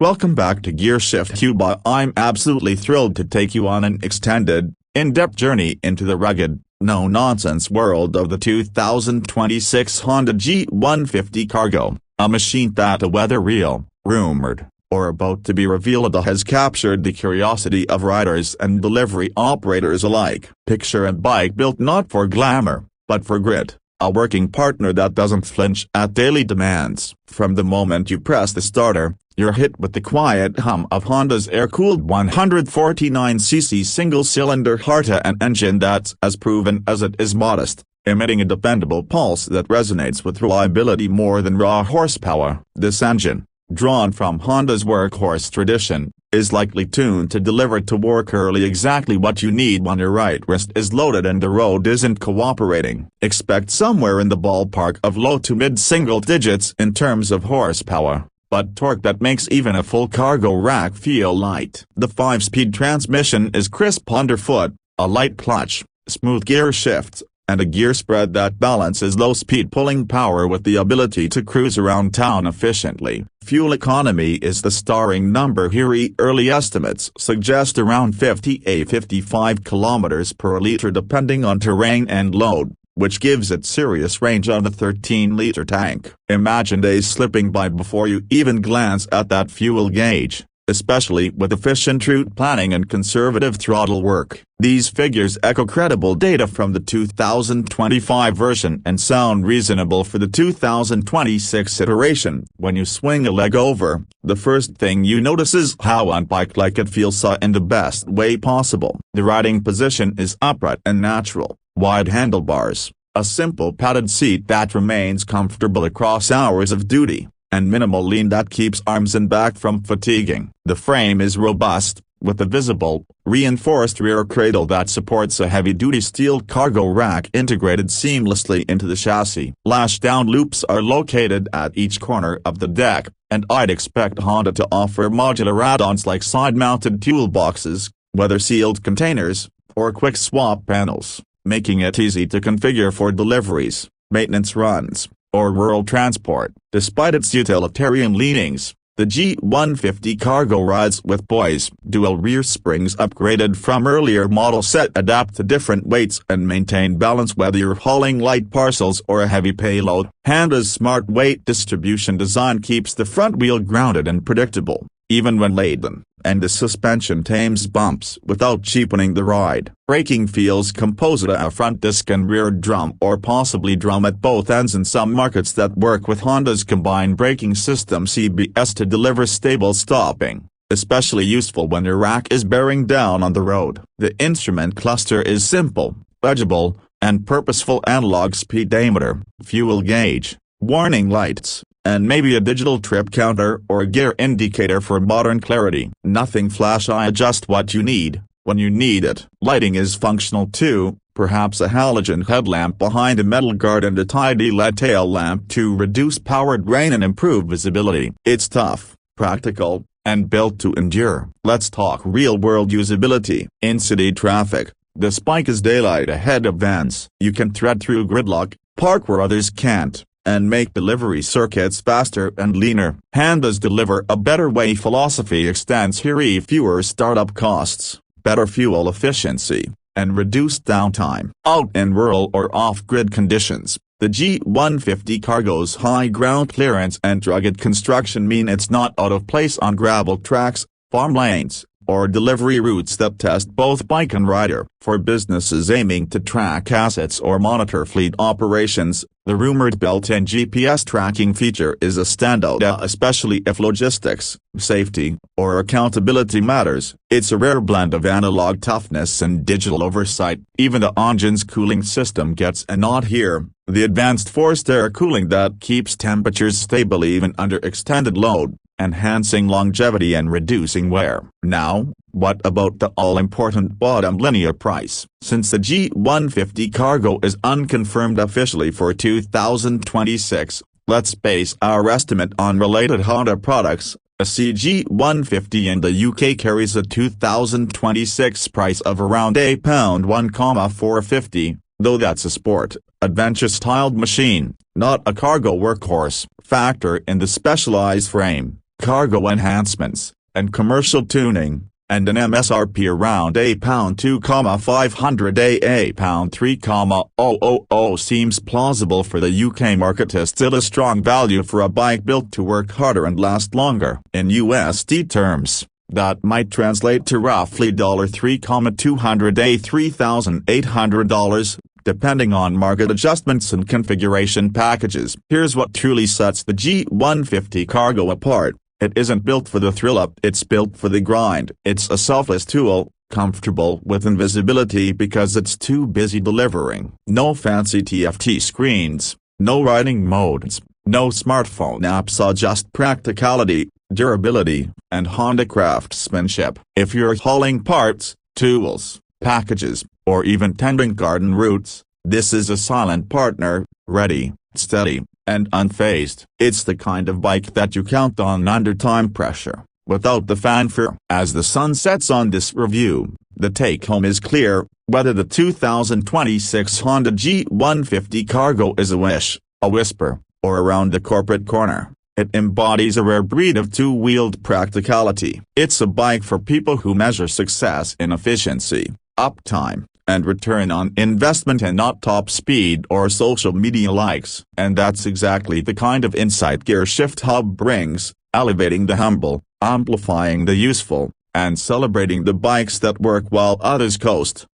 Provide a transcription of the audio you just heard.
Welcome back to Gear Shift Cuba. I'm absolutely thrilled to take you on an extended, in-depth journey into the rugged, no-nonsense world of the 2026 Honda G150 Cargo, a machine that whether real, rumored, or about to be revealed has captured the curiosity of riders and delivery operators alike. Picture a bike built not for glamour, but for grit. A working partner that doesn't flinch at daily demands. From the moment you press the starter, you're hit with the quiet hum of Honda's air-cooled 149cc single-cylinder Harta, an engine that's as proven as it is modest, emitting a dependable pulse that resonates with reliability more than raw horsepower. This engine, drawn from Honda's Workhorse tradition, is likely tuned to deliver to work early exactly what you need when your right wrist is loaded and the road isn't cooperating. Expect somewhere in the ballpark of low to mid single digits in terms of horsepower, but torque that makes even a full cargo rack feel light. The 5-speed transmission is crisp underfoot, a light clutch, smooth gear shifts, and a gear spread that balances low-speed pulling power with the ability to cruise around town efficiently. Fuel economy is the starring number here. Early estimates suggest around 55 kilometers per liter depending on terrain and load, which gives it serious range on a 13-liter tank. Imagine days slipping by before you even glance at that fuel gauge, especially with efficient route planning and conservative throttle work. These figures echo credible data from the 2025 version and sound reasonable for the 2026 iteration. When you swing a leg over, the first thing you notice is how unbike-like it feels in the best way possible. The riding position is upright and natural, wide handlebars, a simple padded seat that remains comfortable across hours of duty, and minimal lean that keeps arms and back from fatiguing. The frame is robust, with a visible, reinforced rear cradle that supports a heavy-duty steel cargo rack integrated seamlessly into the chassis. Lash-down loops are located at each corner of the deck, and I'd expect Honda to offer modular add-ons like side-mounted toolboxes, weather-sealed containers, or quick-swap panels, making it easy to configure for deliveries, maintenance runs, or rural transport. Despite its utilitarian leanings, the G150 Cargo rides with poise. Dual rear springs upgraded from earlier model set adapt to different weights and maintain balance whether you're hauling light parcels or a heavy payload. Honda's smart weight distribution design keeps the front wheel grounded and predictable, even when laden, and the suspension tames bumps without cheapening the ride. Braking feels composed at a front disc and rear drum or possibly drum at both ends in some markets that work with Honda's combined braking system CBS to deliver stable stopping, especially useful when your rack is bearing down on the road. The instrument cluster is simple, legible, and purposeful: analog speedometer, fuel gauge, warning lights, and maybe a digital trip counter or a gear indicator for modern clarity. Nothing flashy, just what you need, when you need it. Lighting is functional too, perhaps a halogen headlamp behind a metal guard and a tidy LED tail lamp to reduce power drain and improve visibility. It's tough, practical, and built to endure. Let's talk real-world usability. In city traffic, the spike is daylight ahead of vans. You can thread through gridlock, park where others can't, and make delivery circuits faster and leaner. Honda's deliver a better way philosophy extends here: fewer startup costs, better fuel efficiency, and reduced downtime. Out in rural or off-grid conditions, the G150 Cargo's high ground clearance and rugged construction mean it's not out of place on gravel tracks, farm lanes, or delivery routes that test both bike and rider. For businesses aiming to track assets or monitor fleet operations, the rumored built-in GPS tracking feature is a standout, especially if logistics, safety, or accountability matters. It's a rare blend of analog toughness and digital oversight. Even the engine's cooling system gets a nod here, the advanced forced air cooling that keeps temperatures stable even under extended load, enhancing longevity and reducing wear. Now, what about the all-important bottom linear price? Since the G150 Cargo is unconfirmed officially for 2026, let's base our estimate on related Honda products. A CG150 in the UK carries a 2026 price of around £1,450, though that's a sport, adventure-styled machine, not a cargo workhorse. Factor in the specialized frame, cargo enhancements, and commercial tuning, and an MSRP around £2,500 £3,000 seems plausible for the UK market is still a strong value for a bike built to work harder and last longer. In USD terms, that might translate to roughly $3,200 $3,800, depending on market adjustments and configuration packages. Here's what truly sets the G150 Cargo apart. It isn't built for the thrill-up, it's built for the grind. It's a selfless tool, comfortable with invisibility because it's too busy delivering. No fancy TFT screens, no riding modes, no smartphone apps, just practicality, durability, and Honda craftsmanship. If you're hauling parts, tools, packages, or even tending garden roots, this is a silent partner, ready, steady, and unfazed. It's the kind of bike that you count on under time pressure, without the fanfare. As the sun sets on this review, the take-home is clear: whether the 2026 Honda G150 Cargo is a wish, a whisper, or around the corporate corner, it embodies a rare breed of two-wheeled practicality. It's a bike for people who measure success in efficiency, uptime, and return on investment, and not top speed or social media likes. And that's exactly the kind of insight Gearshift Hub brings, elevating the humble, amplifying the useful, and celebrating the bikes that work while others coast.